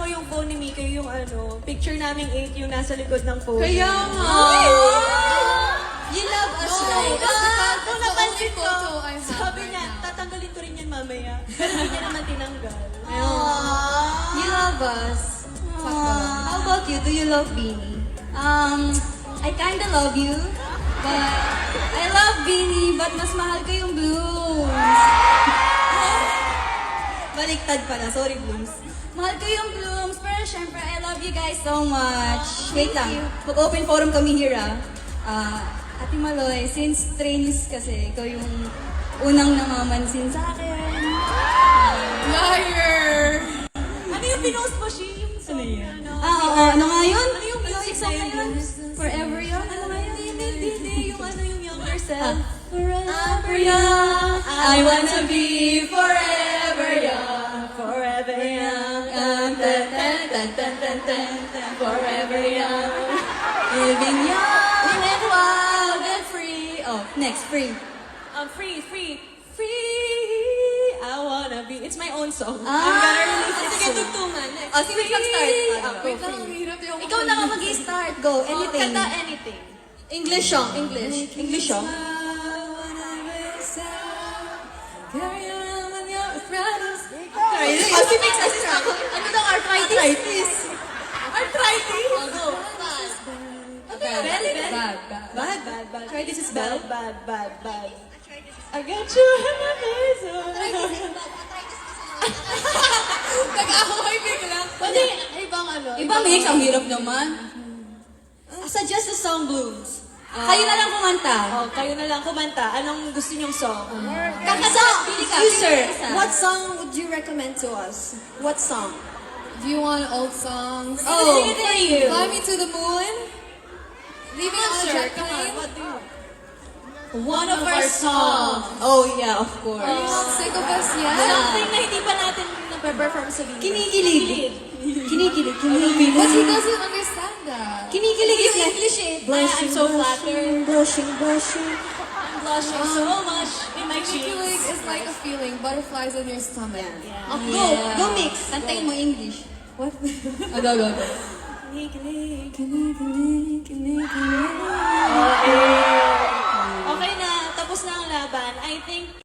ko yung phone ni Mika, yung ano, picture naming 8 yung nasa likod ng phone. Kaya nga. You love us, No, right? that's because Kung that's the napansin only ko, photo I have sabi right niya, now. tatanggalin ko rin yan mamaya. Pero hindi niya naman tinanggal. You love us. How about you? Do you love Beanie? I kinda love you, but I love Beanie, but mas mahal ko yung Blooms. Baliktad pala, sorry Blooms. Mahal ko yung Blooms, pero syempre, I love you guys so much. Wait lang, mag-open forum kami here Ate Maloy, since trainees kasi, ikaw yung unang namamansin sa akin. Liar! Ano yung pinost mo, Shi? Ano yan? Ano nga yun? Ano yung music song na yun? Forever Young? Ano nga yun? Hindi, yung ano yung younger self. Forever Young, I wanna be forever young. Forever young. Forever young. Living young and wild and free. Oh, next, free. Free. I wanna be. It's my own song. I'm Ah, gonna release it sige, soon. tugtungan. Oh, sige, mag-start. Wait lang, ang hirap yung... Ikaw na nga mag-start. Go, anything. Kanta anything. English song, English. English song? Pacific assist ako. Ano daw, arthritis? Arthritis? Go. Bad. Arthritis is bad. Bad. I got you in my face. Nag-away bigla. Pwede, ibang ano. Iba mix, ang hirap naman. Suggest a song, Blooms. Kayo na lang kumanta. Oh, kayo na lang kumanta. Anong gusto niyong song? Kakasa, pili ka. You, sir, pili ka isa. what song would you recommend to us? What song? Do you want old songs? Oh, Sing it for you. Fly Me to the Moon? Leaving on a jet Come on, plane? what do you One of our songs. Oh, yeah, of course. Are you not sick of us yet? Something na hindi pa natin na-perform sa video. Kinikilig. Kinikilig. But he doesn't understand that. Kinikilig is English eh. I'm so flattered. Blushing. I'm blushing so much in my Kikilig cheeks. is like a feeling, butterflies in your stomach. Oh, go mix. Kantayin mo English. What? Go. Okay na, tapos na ang laban. I think